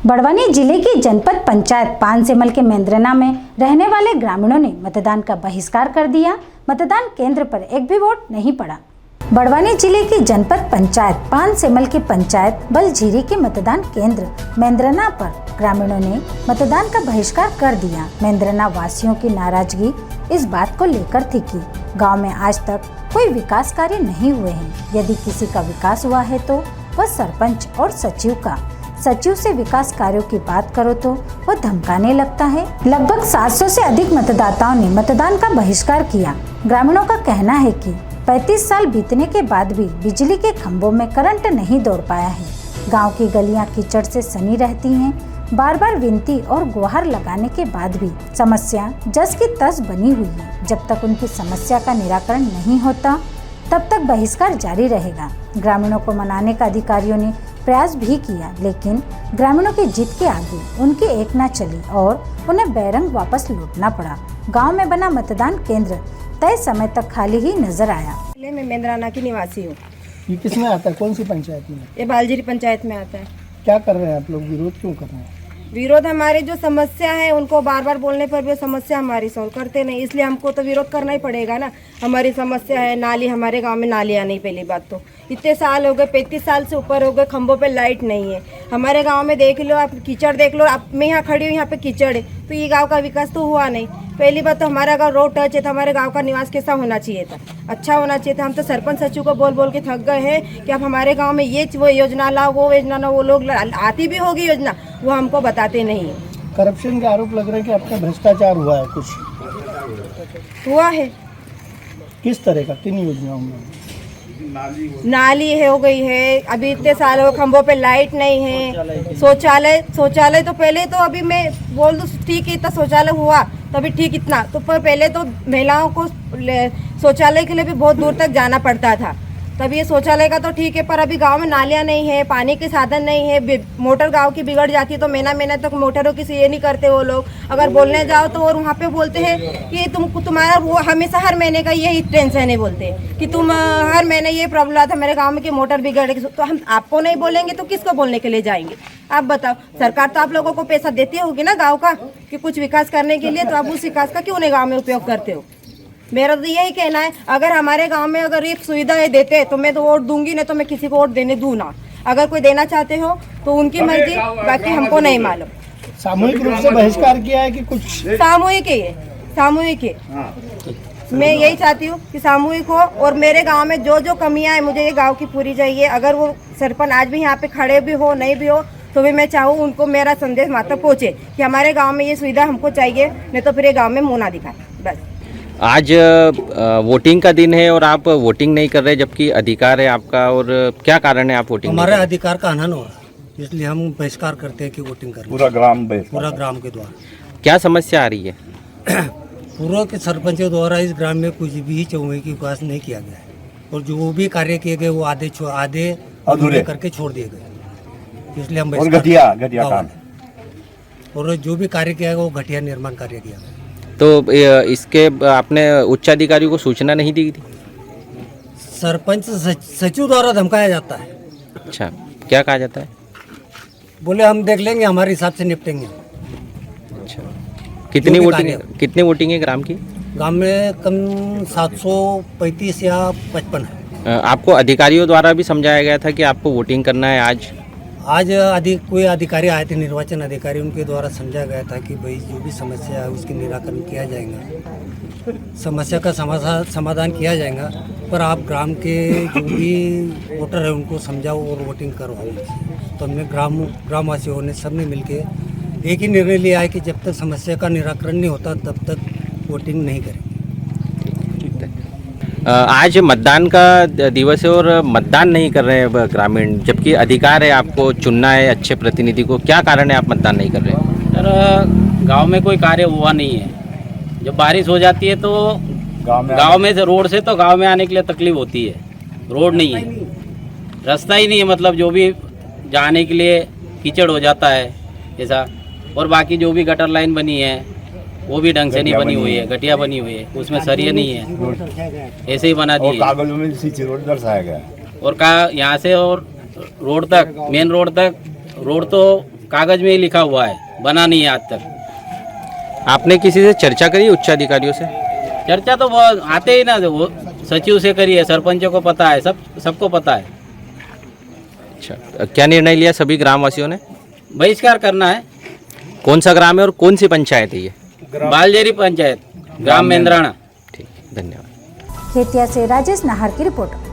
बड़वानी जिले की जनपद पंचायत पानसेमल के मेंद्रना में रहने वाले ग्रामीणों ने मतदान का बहिष्कार कर दिया। मतदान केंद्र पर एक भी वोट नहीं पड़ा। बड़वानी जिले की जनपद पंचायत पानसेमल की पंचायत बलझीरी के मतदान केंद्र मेंद्रना पर ग्रामीणों ने मतदान का बहिष्कार कर दिया। मेंद्रना वासियों की नाराजगी इस बात को लेकर थी कि गांव में आज तक कोई विकास कार्य नहीं हुए हैं। यदि किसी का विकास हुआ है तो वह सरपंच और सचिव का। सचिव से विकास कार्यों की बात करो तो वह धमकाने लगता है। लगभग 700 से अधिक मतदाताओं ने मतदान का बहिष्कार किया। ग्रामीणों का कहना है कि 35 साल बीतने के बाद भी बिजली के खंभों में करंट नहीं दौड़ पाया है। गांव की गलियां कीचड़ से सनी रहती हैं। बार बार विनती और गुहार लगाने के बाद भी समस्या जस की तस बनी हुई है। जब तक उनकी समस्या का निराकरण नहीं होता तब तक बहिष्कार जारी रहेगा। ग्रामीणों को मनाने का अधिकारियों ने प्रयास भी किया, लेकिन ग्रामीणों की जिद के आगे उनकी एक न चली और उन्हें बैरंग वापस लौटना पड़ा। गांव में बना मतदान केंद्र तय समय तक खाली ही नजर आया। मैं मेंद्राना की निवासी हूँ। ये किस में आता है, कौन सी पंचायत में? ये बालझीरी पंचायत में आता है। क्या कर रहे हैं आप लोग, विरोध क्यों कर रहे हैं? विरोध हमारी जो समस्या है उनको बार बार बोलने पर भी समस्या हमारी सॉल्व करते नहीं, इसलिए हमको तो विरोध करना ही पड़ेगा ना। हमारी समस्या है नाली, हमारे गांव में नालियाँ नहीं। पहली बात तो इतने साल हो गए, 35 साल से ऊपर हो गए, खंभों पे लाइट नहीं है। हमारे गांव में देख लो आप, कीचड़ देख लो आप। मैं यहाँ खड़ी हूँ, यहाँ पे कीचड़ है, तो ये गाँव का विकास तो हुआ नहीं। पहली बात तो हमारा गाँव रोड टच है, तो हमारे गाँव का निवास कैसा होना चाहिए था, अच्छा होना चाहिए था। हम तो सरपंच सचिव को बोल बोल के थक गए हैं कि आप हमारे गाँव में ये वो योजना लाओ, वो योजना लाओ। वो लोग आती भी होगी योजना, वो हमको बताते नहीं है। करप्शन के आरोप लग रहे हैं कि आपका भ्रष्टाचार हुआ है, कुछ हुआ है। किस तरह का, किन योजनाओं में? नाली हो गई है, अभी इतने साल हो, खंभों पे लाइट नहीं है। शौचालय तो पहले तो, अभी मैं बोल दूँ ठीक है, इतना शौचालय हुआ तो अभी ठीक इतना तो, पर पहले तो महिलाओं को शौचालय के लिए भी बहुत दूर तक जाना पड़ता था। तब ये शौचालय का तो ठीक है, पर अभी गांव में नालियाँ नहीं है, पानी के साधन नहीं है। मोटर गांव की बिगड़ जाती है तो महीना तक मोटरों की ये नहीं करते वो लोग। अगर बोलने जाओ तो और वहाँ पे बोलते हैं कि तुम्हारा वो हमेशा हर महीने का यही टेंशन है, बोलते हैं कि तुम हर महीने ये प्रॉब्लम आता है मेरे गाँव में कि मोटर बिगड़ गई। तो हम आपको नहीं बोलेंगे तो किसको बोलने के लिए जाएंगे? आप बताओ। सरकार तो आप लोगों को पैसा देती होगी ना गाँव का, कि कुछ विकास करने के लिए, तो आप उस विकास का क्यों नहीं गाँव में उपयोग करते हो? मेरा तो यही कहना है, अगर हमारे गांव में अगर ये सुविधाएं देते तो मैं तो वोट दूंगी, नहीं तो मैं किसी को वोट देने दूँ ना। अगर कोई देना चाहते हो तो उनकी मर्जी, बाकी हमको नहीं मालूम। सामूहिक रूप से बहिष्कार किया है कि कुछ? सामूहिक है, सामूहिक है। मैं यही चाहती हूँ कि सामूहिक हो, और मेरे गाँव में जो जो कमियाँ हैं मुझे ये गाँव की पूरी चाहिए। अगर वो सरपंच आज भी यहाँ पे खड़े भी हो, नहीं भी हो, तो भी मैं चाहूँ उनको मेरा संदेश मात्र पहुँचे कि हमारे गाँव में ये सुविधा हमको चाहिए, नहीं तो फिर ये गाँव में मुँह ना दिखाए बस। आज वोटिंग का दिन है और आप वोटिंग नहीं कर रहे, जबकि अधिकार है आपका, और क्या कारण है आप वोटिंग? हमारे अधिकार का हनन हो रहा है, इसलिए हम बहिष्कार करते हैं कि वोटिंग करें। पूरा ग्राम के द्वारा। क्या समस्या आ रही है? पूर्व के सरपंचों द्वारा इस ग्राम में कुछ भी चौमुखी विकास नहीं किया गया है, और जो भी कार्य किए गए वो आधे अधूरे करके छोड़ दिए गए, इसलिए हम घटिया काम, और जो भी कार्य किया गया वो घटिया निर्माण कार्य किया गया। तो इसके आपने उच्च अधिकारियों को सूचना नहीं दी थी? सरपंच सचिव द्वारा धमकाया जाता है। अच्छा, क्या कहा जाता है? बोले हम देख लेंगे, हमारे हिसाब से निपटेंगे। अच्छा, कितनी वोटिंग है ग्राम की? गांव में कम 735 या 55 है। आपको अधिकारियों द्वारा भी समझाया गया था कि आपको वोटिंग करना है आज? कोई अधिकारी आए थे, निर्वाचन अधिकारी, उनके द्वारा समझा गया था कि भाई जो भी समस्या है उसकी निराकरण किया जाएगा, समस्या का समाधान किया जाएगा, पर आप ग्राम के जो भी वोटर है उनको समझाओ और वोटिंग करवाओ। तो हमने ग्रामवासियों ने सबने मिलके एक ही निर्णय लिया है कि जब तक समस्या का निराकरण नहीं होता तब तक वोटिंग नहीं करेंगे। आज मतदान का दिवस है और मतदान नहीं कर रहे हैं ग्रामीण, जबकि अधिकार है आपको चुनना है अच्छे प्रतिनिधि को। क्या कारण है आप मतदान नहीं कर रहे हैं? सर, गांव में कोई कार्य हुआ नहीं है। जब बारिश हो जाती है तो गांव में से रोड से तो गांव में आने के लिए तकलीफ होती है। रोड नहीं है, रास्ता ही नहीं है, मतलब जो भी जाने के लिए कीचड़ हो जाता है ऐसा। और बाकी जो भी गटर लाइन बनी है वो भी ढंग से नहीं बनी हुई है, घटिया बनी हुई है, उसमें सरिया नहीं है, ऐसे ही बना दिए। कागजों में सीसी रोड दर्शाया गया और यहाँ से और रोड तक, मेन रोड तक, रोड तो कागज में ही लिखा हुआ है, बना नहीं है आज तक। आपने किसी से चर्चा करी उच्च अधिकारियों से? चर्चा तो वो आते ही ना, वो सचिव से करी है, सरपंचों को पता है, सबको पता है। अच्छा, क्या निर्णय लिया सभी ग्रामवासियों ने? बहिष्कार करना है। कौन सा ग्राम है और कौन सी पंचायत है ये? बालजेरी पंचायत, ग्राम मेंद्राना। ठीक, धन्यवाद। खेतिया से राजेश नाहर की रिपोर्ट।